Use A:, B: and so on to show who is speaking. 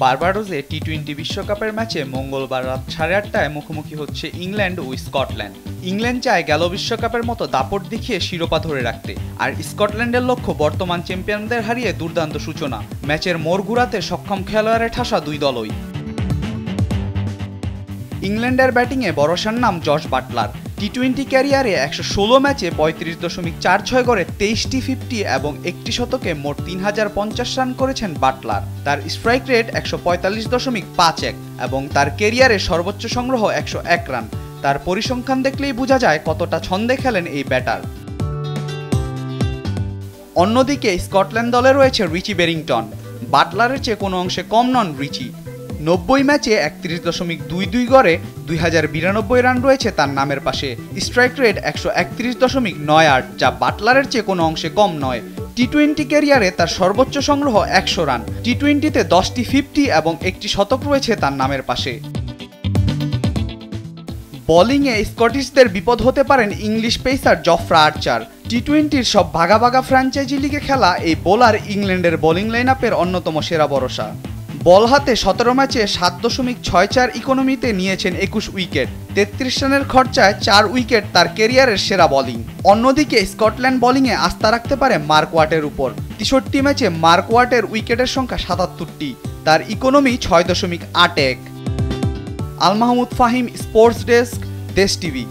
A: বার্বাডোসে টি-20 বিশ্বকাপের ম্যাচে মঙ্গলবার রাত 8:30টায় মুখোমুখি হচ্ছে ইংল্যান্ড ও স্কটল্যান্ড। ইংল্যান্ড চায় গেল বিশ্বকাপের মতো দাপট দেখিয়ে শিরোপা ধরে রাখতে, আর স্কটল্যান্ডের লক্ষ্য বর্তমান চ্যাম্পিয়নদের হারিয়ে দুর্দান্ত সূচনা। ম্যাচের মোড় ঘুরাতে সক্ষম খেলোয়াড়ে ঠাসা দুই দলই। ইংল্যান্ডের ব্যাটিংয়ে ভরসার নাম জশ বাটলার। টি-20 ক্যারিয়ারে 116 ম্যাচে 35.46 গড়ে 23টি 50 এবং 1টি শতকে মোট 3050 রান করেছেন বাটলার। তার স্ট্রাইক রেট 145.51 এবং তার ক্যারিয়ারে সর্বোচ্চ সংগ্রহ 101 রান। তার পরিসংখ্যান দেখলেই বোঝা যায় কতটা ছন্দে খেলেন এই ব্যাটার। অন্যদিকে স্কটল্যান্ড দলে রয়েছে রিচি বেরিংটন। বাটলারের চেয়ে কোনো অংশে কম নন রিচি। 90 ম্যাচে 31.22 গড়ে 2092 রান রয়েছে তার নামের পাশে। স্ট্রাইক রেট 131.98, যা বাটলারের চেয়ে কোনো অংশে কম নয়। টি-20 ক্যারিয়ারে তার সর্বোচ্চ সংগ্রহ 100 রান। টি-20তে 10টি 50 এবং 1টি শতক রয়েছে তার নামের পাশে। বোলিংয়ে স্কটিশদের বিপদ হতে পারেন ইংলিশ পেসার জফরা আর্চার। টি-20র সব ভাগা ভাগা ফ্র্যাঞ্চাইজি লিগে খেলা এই বোলার ইংল্যান্ডের বোলিং লাইনআপের অন্যতম সেরা ভরসা। বল হাতে 17 ম্যাচে 7.64 ইকোনমিতে নিয়েছেন 21 উইকেট। 33 রানের খরচায় 4 উইকেট তার ক্যারিয়ারের সেরা বোলিং। অন্যদিকে স্কটল্যান্ড বোলিংয়ে আস্থা রাখতে পারে মার্ক ওয়াটের উপর। 63 ম্যাচে মার্ক ওয়াটের উইকেটের সংখ্যা 77টি। তার economy 6.81। Al Mahmud Fahim, sports desk, দেশ টিভি।